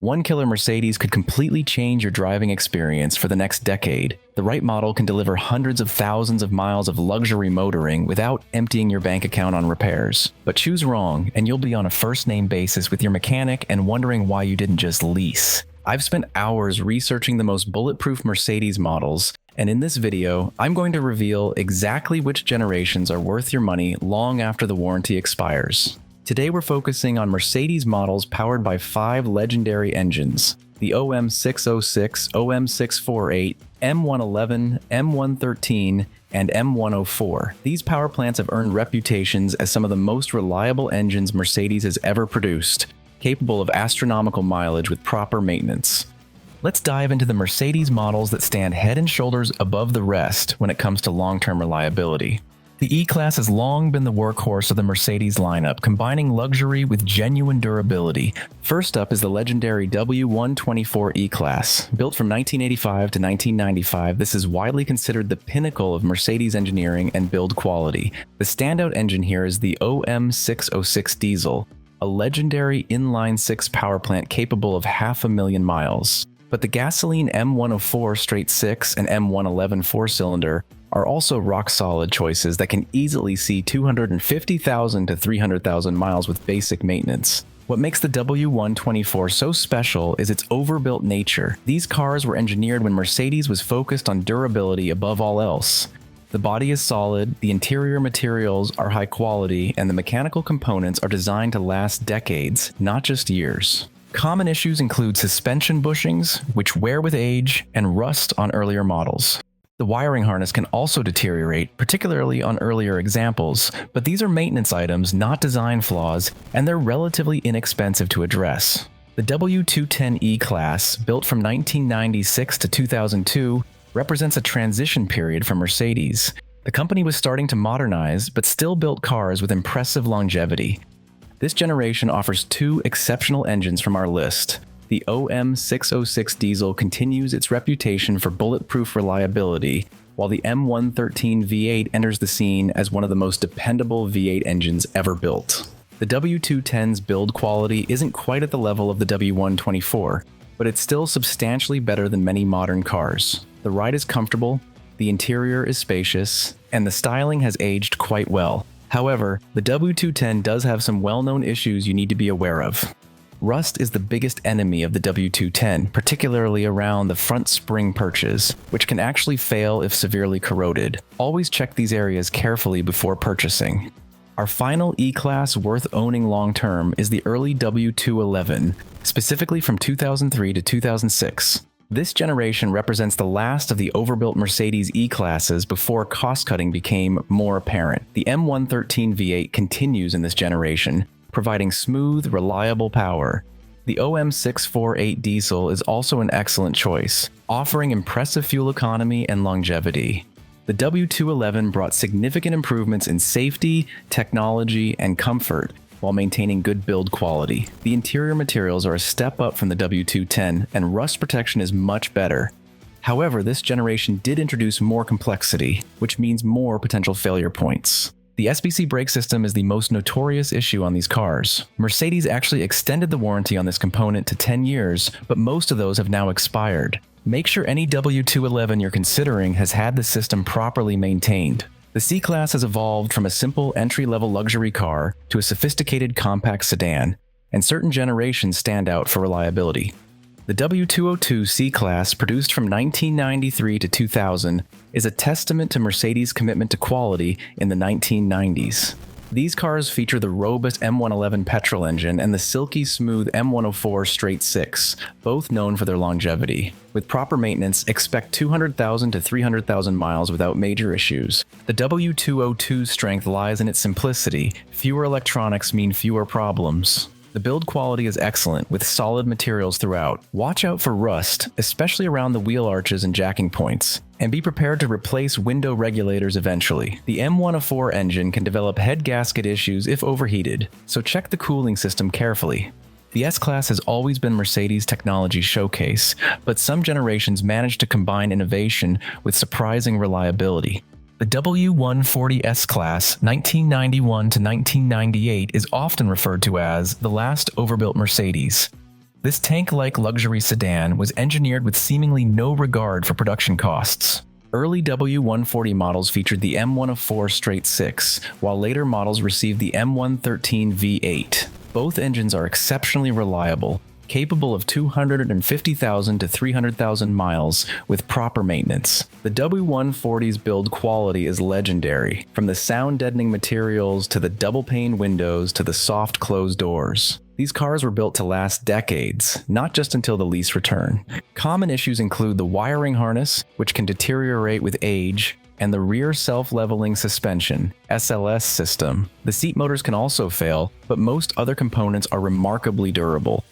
One killer Mercedes could completely change your driving experience for the next decade. The right model can deliver hundreds of thousands of miles of luxury motoring without emptying your bank account on repairs. But choose wrong, and you'll be on a first-name basis with your mechanic and wondering why you didn't just lease. I've spent hours researching the most bulletproof Mercedes models, and in this video, I'm going to reveal exactly which generations are worth your money long after the warranty expires. Today we're focusing on Mercedes models powered by 5 legendary engines: the OM606, OM648, M111, M113, and M104. These power plants have earned reputations as some of the most reliable engines Mercedes has ever produced, capable of astronomical mileage with proper maintenance. Let's dive into the Mercedes models that stand head and shoulders above the rest when it comes to long-term reliability. The E-Class has long been the workhorse of the Mercedes lineup, combining luxury with genuine durability. First up is the legendary W124 E-Class. Built from 1985 to 1995, this is widely considered the pinnacle of Mercedes engineering and build quality. The standout engine here is the OM606 diesel, a legendary inline-six power plant capable of 500,000 miles. But the gasoline M104 straight-six and M111 four-cylinder are also rock-solid choices that can easily see 250,000 to 300,000 miles with basic maintenance. What makes the W124 so special is its overbuilt nature. These cars were engineered when Mercedes was focused on durability above all else. The body is solid, the interior materials are high quality, and the mechanical components are designed to last decades, not just years. Common issues include suspension bushings, which wear with age, and rust on earlier models. The wiring harness can also deteriorate, particularly on earlier examples, but these are maintenance items, not design flaws, and they're relatively inexpensive to address. The W210 E-Class, built from 1996 to 2002, represents a transition period for Mercedes. The company was starting to modernize, but still built cars with impressive longevity. This generation offers 2 exceptional engines from our list. The OM606 diesel continues its reputation for bulletproof reliability, while the M113 V8 enters the scene as one of the most dependable V8 engines ever built. The W210's build quality isn't quite at the level of the W124, but it's still substantially better than many modern cars. The ride is comfortable, the interior is spacious, and the styling has aged quite well. However, the W210 does have some well-known issues you need to be aware of. Rust is the biggest enemy of the W210, particularly around the front spring perches, which can actually fail if severely corroded. Always check these areas carefully before purchasing. Our final E-Class worth owning long-term is the early W211, specifically from 2003 to 2006. This generation represents the last of the overbuilt Mercedes E-Classes before cost-cutting became more apparent. The M113 V8 continues in this generation, providing smooth, reliable power. The OM648 diesel is also an excellent choice, offering impressive fuel economy and longevity. The W211 brought significant improvements in safety, technology, and comfort, while maintaining good build quality. The interior materials are a step up from the W210, and rust protection is much better. However, this generation did introduce more complexity, which means more potential failure points. The SBC brake system is the most notorious issue on these cars. Mercedes actually extended the warranty on this component to 10 years, but most of those have now expired. Make sure any W211 you're considering has had the system properly maintained. The C-Class has evolved from a simple entry-level luxury car to a sophisticated compact sedan, and certain generations stand out for reliability. The W202 C-Class, produced from 1993 to 2000, is a testament to Mercedes' commitment to quality in the 1990s. These cars feature the robust M111 petrol engine and the silky smooth M104 straight-six, both known for their longevity. With proper maintenance, expect 200,000 to 300,000 miles without major issues. The W202's strength lies in its simplicity. Fewer electronics mean fewer problems. The build quality is excellent, with solid materials throughout. Watch out for rust, especially around the wheel arches and jacking points, and be prepared to replace window regulators eventually. The M104 engine can develop head gasket issues if overheated, so check the cooling system carefully. The S-Class has always been Mercedes' technology showcase, but some generations managed to combine innovation with surprising reliability. The W140 S-Class, 1991 to 1998, is often referred to as the last overbuilt Mercedes. This tank-like luxury sedan was engineered with seemingly no regard for production costs. Early W140 models featured the M104 straight-six, while later models received the M113 V8. Both engines are exceptionally reliable, capable of 250,000 to 300,000 miles with proper maintenance. The W140's build quality is legendary, from the sound-deadening materials to the double-pane windows to the soft closed doors. These cars were built to last decades, not just until the lease return. Common issues include the wiring harness, which can deteriorate with age, and the rear self-leveling suspension (SLS) system. The seat motors can also fail, but most other components are remarkably durable.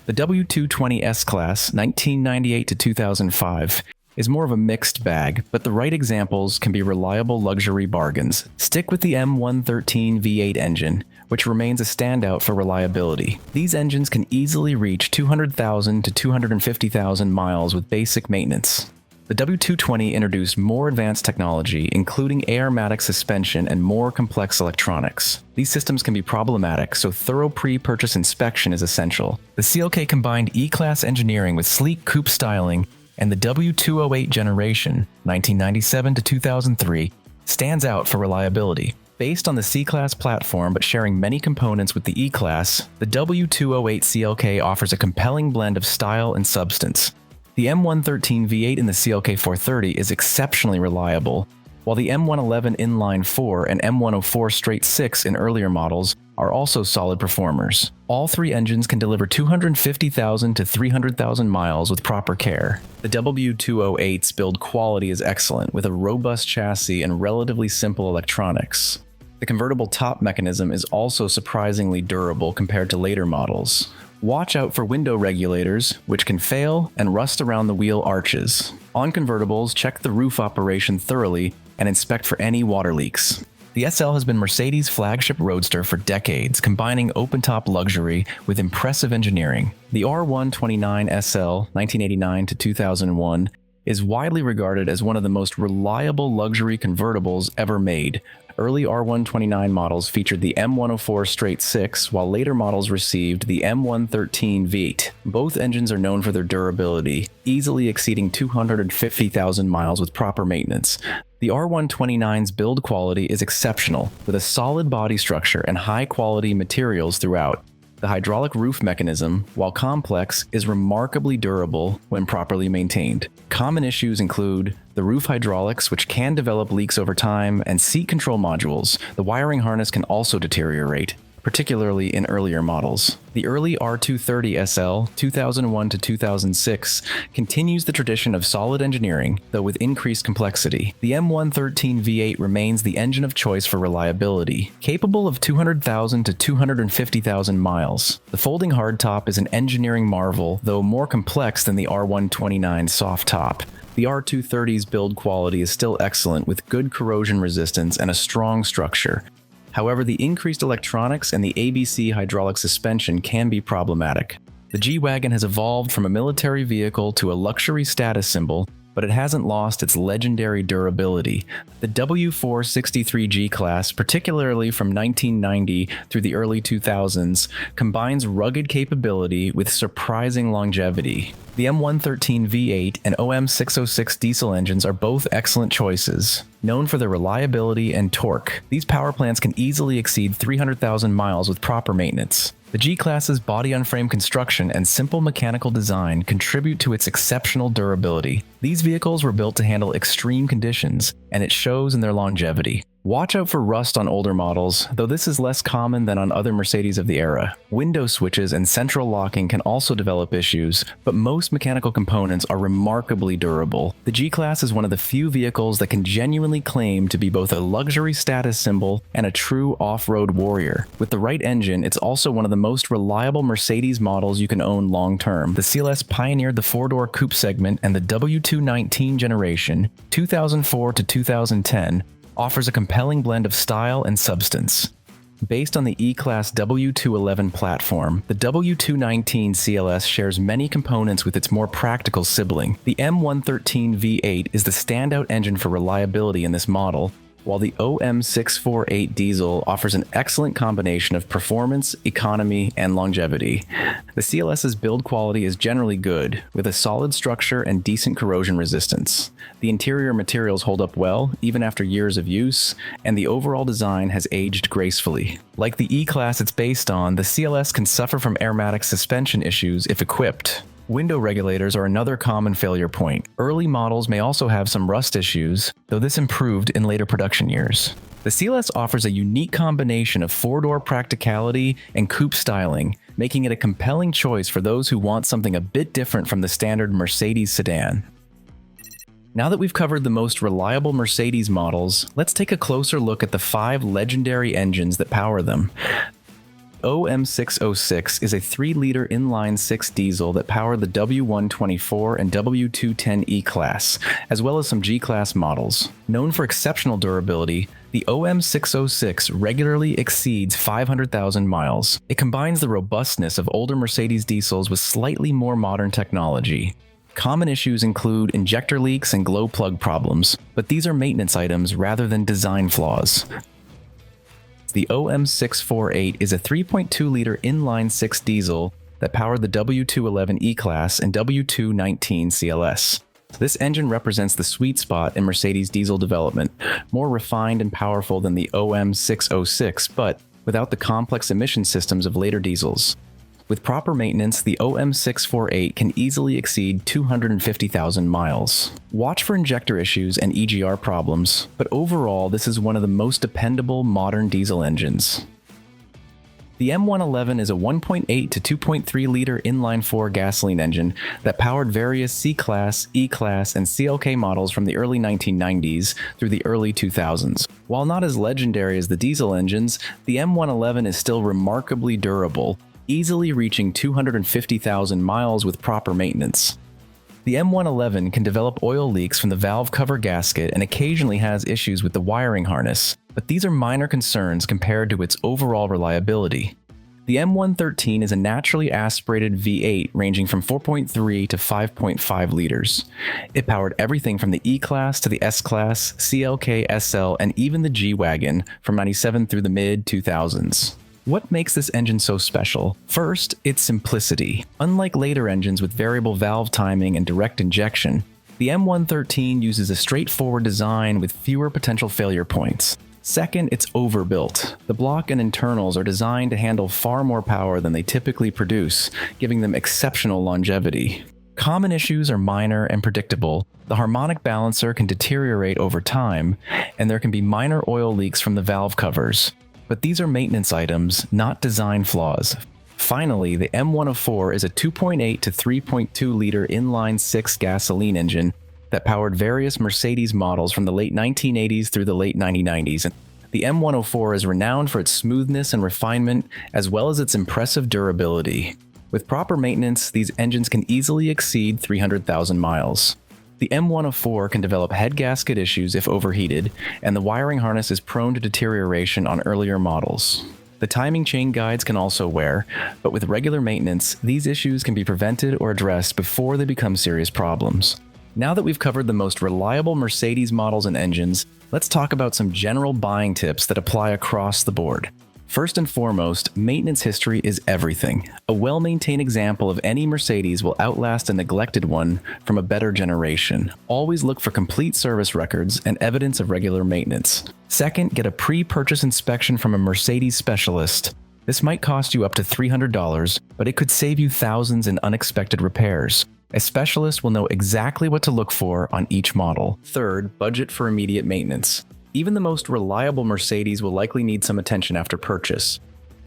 The W220 S-Class, 1998 to 2005, is more of a mixed bag, but the right examples can be reliable luxury bargains. Stick with the M113 V8 engine, which remains a standout for reliability. These engines can easily reach 200,000 to 250,000 miles with basic maintenance. The W220 introduced more advanced technology, including airmatic suspension and more complex electronics. These systems can be problematic, so thorough pre-purchase inspection is essential. The CLK combined E-Class engineering with sleek coupe styling, and the W208 generation, 1997 to 2003, stands out for reliability. Based on the C-Class platform but sharing many components with the E-Class, the W208 CLK offers a compelling blend of style and substance. The M113 V8 in the CLK 430 is exceptionally reliable, while the M111 Inline 4 and M104 Straight-6 in earlier models are also solid performers. All three engines can deliver 250,000 to 300,000 miles with proper care. The W208's build quality is excellent, with a robust chassis and relatively simple electronics. The convertible top mechanism is also surprisingly durable compared to later models. Watch out for window regulators, which can fail and rust around the wheel arches. On convertibles, check the roof operation thoroughly and inspect for any water leaks. The SL has been Mercedes' flagship roadster for decades, combining open-top luxury with impressive engineering. The R129 SL, 1989 to 2001, is widely regarded as one of the most reliable luxury convertibles ever made. Early R129 models featured the M104 straight-six, while later models received the M113 V8. Both engines are known for their durability, easily exceeding 250,000 miles with proper maintenance. The R129's build quality is exceptional, with a solid body structure and high-quality materials throughout. The hydraulic roof mechanism, while complex, is remarkably durable when properly maintained. Common issues include the roof hydraulics, which can develop leaks over time, and seat control modules. The wiring harness can also deteriorate, particularly in earlier models. The early R230 SL, 2001 to 2006, continues the tradition of solid engineering, though with increased complexity. The M113 V8 remains the engine of choice for reliability, capable of 200,000 to 250,000 miles. The folding hardtop is an engineering marvel, though more complex than the R129 soft top. The R230's build quality is still excellent, with good corrosion resistance and a strong structure. However, the increased electronics and the ABC hydraulic suspension can be problematic. The G-Wagon has evolved from a military vehicle to a luxury status symbol, but it hasn't lost its legendary durability. The W463 G-Class, particularly from 1990 through the early 2000s, combines rugged capability with surprising longevity. The M113 V8 and OM606 diesel engines are both excellent choices. Known for their reliability and torque, these power plants can easily exceed 300,000 miles with proper maintenance. The G-Class's body-on-frame construction and simple mechanical design contribute to its exceptional durability. These vehicles were built to handle extreme conditions, and it shows in their longevity. Watch out for rust on older models, though this is less common than on other Mercedes of the era. Window switches and central locking can also develop issues, but most mechanical components are remarkably durable. The G-Class is one of the few vehicles that can genuinely claim to be both a luxury status symbol and a true off-road warrior. With the right engine, it's also one of the most reliable Mercedes models you can own long-term. The CLS pioneered the four-door coupe segment, and the W219 generation, 2004 to 2010, offers a compelling blend of style and substance. Based on the E-Class W211 platform, the W219 CLS shares many components with its more practical sibling. The M113 V8 is the standout engine for reliability in this model, while the OM648 diesel offers an excellent combination of performance, economy, and longevity. The CLS's build quality is generally good, with a solid structure and decent corrosion resistance. The interior materials hold up well, even after years of use, and the overall design has aged gracefully. Like the E-Class it's based on, the CLS can suffer from aromatic suspension issues if equipped. Window regulators are another common failure point. Early models may also have some rust issues, though this improved in later production years. The CLS offers a unique combination of four-door practicality and coupe styling, making it a compelling choice for those who want something a bit different from the standard Mercedes sedan. Now that we've covered the most reliable Mercedes models, let's take a closer look at the 5 legendary engines that power them. OM606 is a 3-liter inline-6 diesel that powered the W124 and W210 E-Class, as well as some G-Class models. Known for exceptional durability, the OM606 regularly exceeds 500,000 miles. It combines the robustness of older Mercedes diesels with slightly more modern technology. Common issues include injector leaks and glow plug problems, but these are maintenance items rather than design flaws. The OM648 is a 3.2-liter inline-6 diesel that powered the W211 E-Class and W219 CLS. This engine represents the sweet spot in Mercedes diesel development, more refined and powerful than the OM606, but without the complex emission systems of later diesels. With proper maintenance, the OM648 can easily exceed 250,000 miles. Watch for injector issues and EGR problems, but overall this is one of the most dependable modern diesel engines. The M111 is a 1.8 to 2.3-liter inline-4 gasoline engine that powered various C-Class, E-Class, and CLK models from the early 1990s through the early 2000s. While not as legendary as the diesel engines, the M111 is still remarkably durable, easily reaching 250,000 miles with proper maintenance. The M111 can develop oil leaks from the valve cover gasket and occasionally has issues with the wiring harness, but these are minor concerns compared to its overall reliability. The M113 is a naturally aspirated V8 ranging from 4.3 to 5.5 liters. It powered everything from the E-Class to the S-Class, CLK SL, and even the G-Wagon from 97 through the mid-2000s. What makes this engine so special? First, its simplicity. Unlike later engines with variable valve timing and direct injection, the M113 uses a straightforward design with fewer potential failure points. Second, it's overbuilt. The block and internals are designed to handle far more power than they typically produce, giving them exceptional longevity. Common issues are minor and predictable. The harmonic balancer can deteriorate over time, and there can be minor oil leaks from the valve covers. But these are maintenance items, not design flaws. Finally, the M104 is a 2.8 to 3.2-liter inline-6 gasoline engine that powered various Mercedes models from the late 1980s through the late 1990s. The M104 is renowned for its smoothness and refinement, as well as its impressive durability. With proper maintenance, these engines can easily exceed 300,000 miles. The M104 can develop head gasket issues if overheated, and the wiring harness is prone to deterioration on earlier models. The timing chain guides can also wear, but with regular maintenance, these issues can be prevented or addressed before they become serious problems. Now that we've covered the most reliable Mercedes models and engines, let's talk about some general buying tips that apply across the board. First and foremost, maintenance history is everything. A well-maintained example of any Mercedes will outlast a neglected one from a better generation. Always look for complete service records and evidence of regular maintenance. Second, get a pre-purchase inspection from a Mercedes specialist. This might cost you up to $300, but it could save you thousands in unexpected repairs. A specialist will know exactly what to look for on each model. Third, budget for immediate maintenance. Even the most reliable Mercedes will likely need some attention after purchase.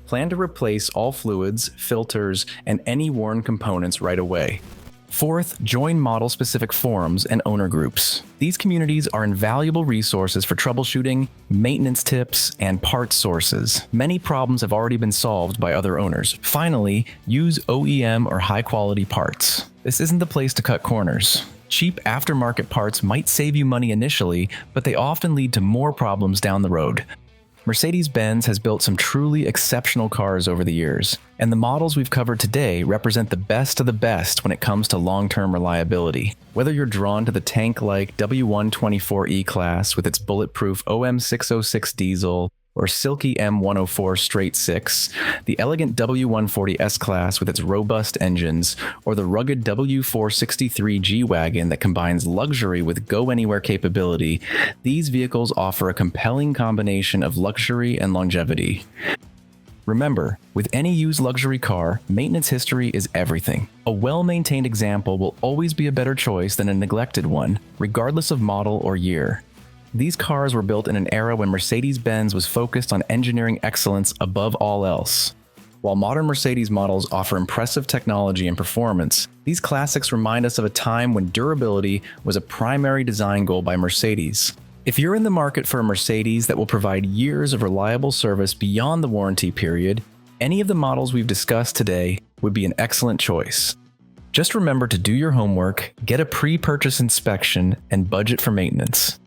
Plan to replace all fluids, filters, and any worn components right away. Fourth, join model-specific forums and owner groups. These communities are invaluable resources for troubleshooting, maintenance tips, and parts sources. Many problems have already been solved by other owners. Finally, use OEM or high-quality parts. This isn't the place to cut corners. Cheap aftermarket parts might save you money initially, but they often lead to more problems down the road. Mercedes-Benz has built some truly exceptional cars over the years, and the models we've covered today represent the best of the best when it comes to long-term reliability. Whether you're drawn to the tank-like W124 E-Class with its bulletproof OM606 diesel, or silky M104 straight six, the elegant W140 S-Class with its robust engines, or the rugged W463 G-Wagon that combines luxury with go-anywhere capability, these vehicles offer a compelling combination of luxury and longevity. Remember, with any used luxury car, maintenance history is everything. A well-maintained example will always be a better choice than a neglected one, regardless of model or year. These cars were built in an era when Mercedes-Benz was focused on engineering excellence above all else. While modern Mercedes models offer impressive technology and performance, these classics remind us of a time when durability was a primary design goal by Mercedes. If you're in the market for a Mercedes that will provide years of reliable service beyond the warranty period, any of the models we've discussed today would be an excellent choice. Just remember to do your homework, get a pre-purchase inspection, and budget for maintenance.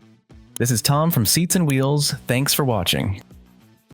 This is Tom from Seats and Wheels. Thanks for watching.